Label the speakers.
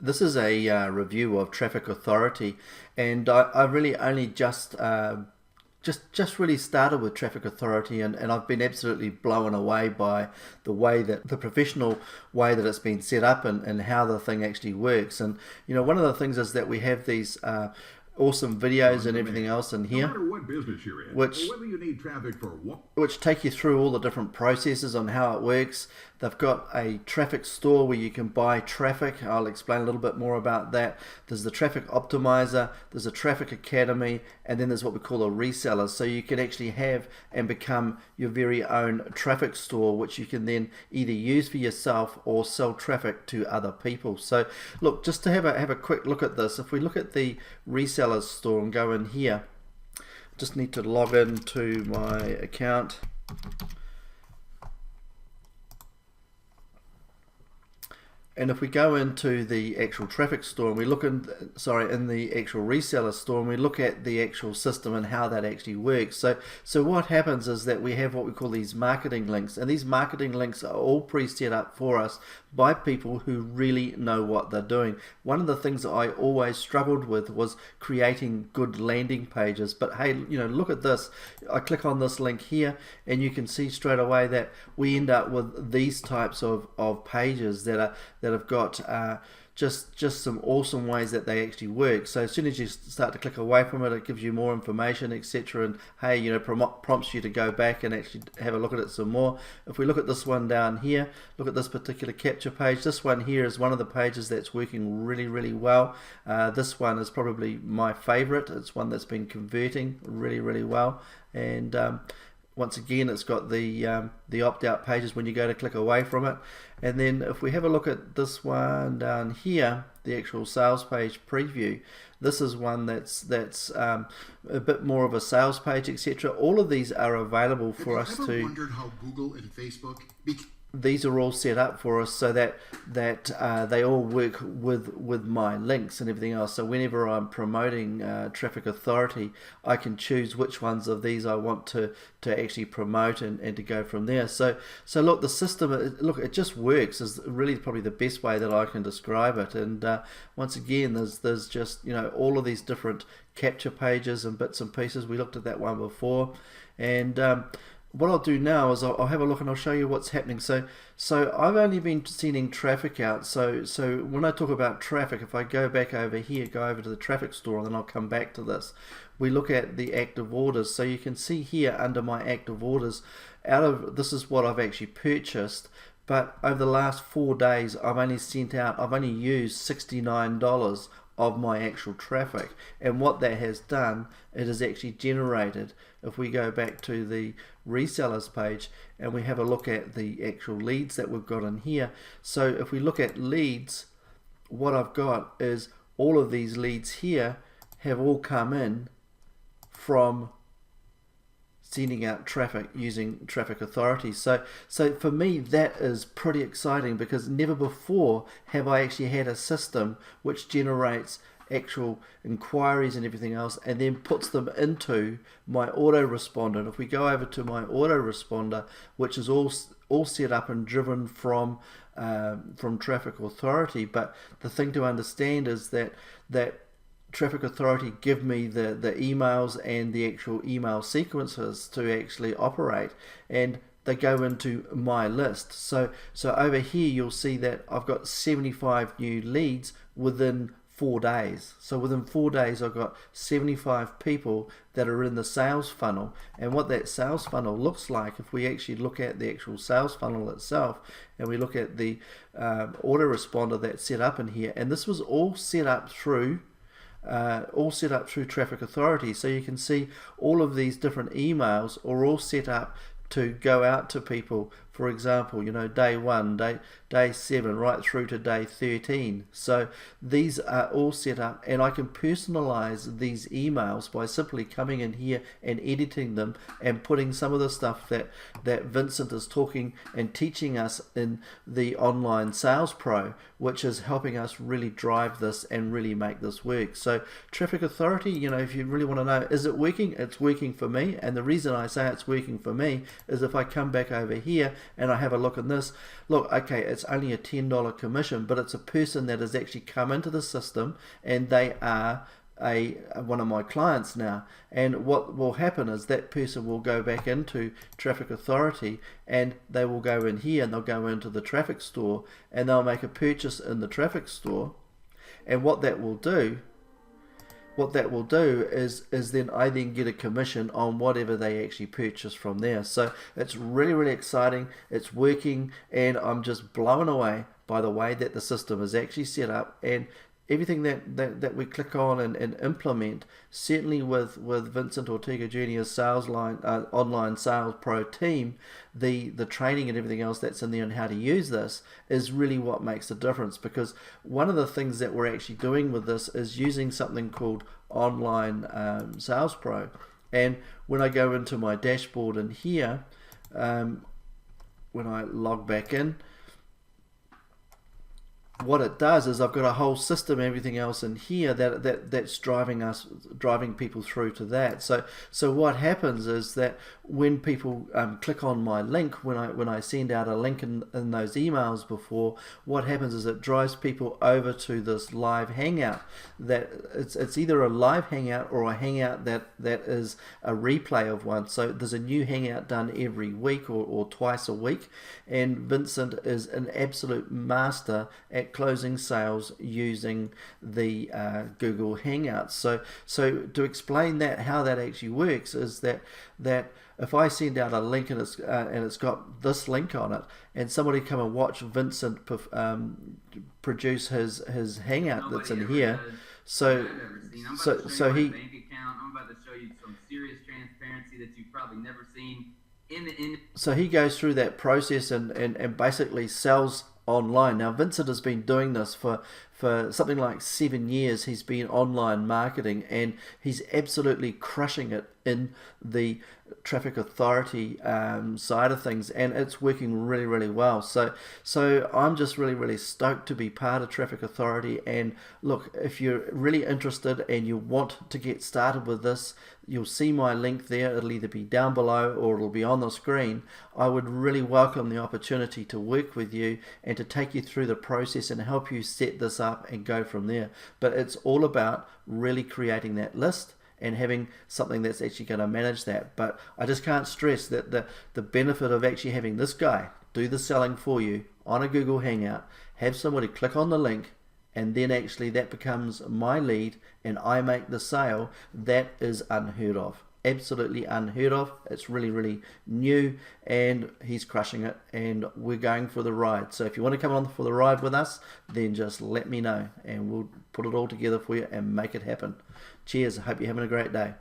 Speaker 1: This is a review of Traffic Authority, and I really only just really started with Traffic Authority, and I've been absolutely blown away by the way that the professional way that it's been set up, and how the thing actually works. And one of the things is that we have these awesome videos and everything else in
Speaker 2: No
Speaker 1: here,
Speaker 2: matter what business you're in,
Speaker 1: which
Speaker 2: or whether you need traffic for what.
Speaker 1: which take you through all the different processes on how it works. They've got a traffic store where you can buy traffic. I'll explain a little bit more about that. There's the traffic optimizer, there's a traffic academy, and then there's what we call a reseller. So you can actually have and become your very own traffic store, which you can then either use for yourself or sell traffic to other people. So look, just to have a quick look at this, if we look at the resellers store and go in here, just need to log into my account. And if we go into the actual traffic store and we look in the actual reseller store, and we look at the actual system and how that actually works. So what happens is that we have what we call these marketing links, and these marketing links are all pre-set up for us by people who really know what they're doing. One of the things that I always struggled with was creating good landing pages. But hey, look at this. I click on this link here, and you can see straight away that we end up with these types of pages that have got just some awesome ways that they actually work. So as soon as you start to click away from it, it gives you more information, etc. And hey, prompts you to go back and actually have a look at it some more. If we look at this one down here, look at this particular capture page. This one here is one of the pages that's working really well. This one is probably my favorite. It's one that's been converting really well. And once again, it's got the opt-out pages when you go to click away from it. And then if we have a look at this one down here, the actual sales page preview, this is one that's a bit more of a sales page, etc. All of these are available for us to.
Speaker 3: Have you ever wondered how Google and Facebook?
Speaker 1: These are all set up for us so that they all work with my links and everything else. So whenever I'm promoting Traffic Authority, I can choose which ones of these I want to actually promote and to go from there. So look, the system, it just works, is really probably the best way that I can describe it. And once again, there's just all of these different capture pages and bits and pieces. We looked at that one before, and what I'll do now is I'll have a look and I'll show you what's happening. So I've only been sending traffic out. So when I talk about traffic, if I go back over here, go over to the traffic store, and then I'll come back to this, we look at the active orders. So you can see here under my active orders, this is what I've actually purchased. But over the last 4 days, I've only used $69 of my actual traffic. And what that has done, it has actually generated, if we go back to the resellers page and we have a look at the actual leads that we've got in here. So if we look at leads, what I've got is all of these leads here have all come in from sending out traffic using Traffic Authority. So for me, that is pretty exciting, because never before have I actually had a system which generates actual inquiries and everything else and then puts them into my autoresponder. And if we go over to my autoresponder, which is all set up and driven from Traffic Authority, but the thing to understand is that Traffic Authority give me the emails and the actual email sequences to actually operate, and they go into my list. So over here you'll see that I've got 75 new leads within 4 days. So within 4 days I've got 75 people that are in the sales funnel. And what that sales funnel looks like, if we actually look at the actual sales funnel itself and we look at the autoresponder that's set up in here, and this was all set up through Traffic Authority. So you can see all of these different emails are all set up to go out to people. For example, day 1, day 7, right through to day 13. So these are all set up, and I can personalize these emails by simply coming in here and editing them and putting some of the stuff that Vincent is talking and teaching us in the online sales pro, which is helping us really drive this and really make this work. So Traffic Authority, if you really want to know, is it working? It's working for me. And the reason I say it's working for me is if I come back over here and I have a look in this, look, okay, it's only a $10 commission, but it's a person that has actually come into the system and they are one of my clients now. And what will happen is that person will go back into Traffic Authority and they will go in here and they'll go into the traffic store and they'll make a purchase in the traffic store. And what that will do is then I then get a commission on whatever they actually purchase from there. So it's really, really exciting. It's working, and I'm just blown away by the way that the system is actually set up, and everything that we click on and implement, certainly with Vincent Ortega Jr.'s sales line, online sales pro team, the training and everything else that's in there and how to use this is really what makes the difference. Because one of the things that we're actually doing with this is using something called online sales pro. And when I go into my dashboard in here, when I log back in, what it does is I've got a whole system, everything else in here that's driving people through to that. So what happens is that when people click on my link, when I send out a link in those emails before, what happens is it drives people over to this live hangout. That it's either a live hangout or a hangout that is a replay of one. So there's a new hangout done every week or twice a week, and Vincent is an absolute master at closing sales using the Google Hangouts. So to explain that, how that actually works is that if I send out a link and it's got this link on it, and somebody come and watch Vincent produce his hangout that's in here, so he.
Speaker 4: I'm about to show you some serious transparency that you've probably never seen in the industry.
Speaker 1: So he goes through that process and basically sells online. Now Vincent has been doing this for something like 7 years. He's been online marketing, and he's absolutely crushing it in the Traffic Authority side of things, and it's working really, really well. So I'm just really, really stoked to be part of Traffic Authority. And look, if you're really interested and you want to get started with this, you'll see my link there. It'll either be down below or it'll be on the screen. I would really welcome the opportunity to work with you and to take you through the process and help you set this up and go from there. But it's all about really creating that list and having something that's actually going to manage that. But I just can't stress that the benefit of actually having this guy do the selling for you on a Google Hangout, have somebody click on the link, and then actually that becomes my lead and I make the sale, that is unheard of. Absolutely unheard of. It's really, really new, and he's crushing it, and we're going for the ride. So if you want to come on for the ride with us, then just let me know and we'll put it all together for you and make it happen. Cheers. I hope you're having a great day.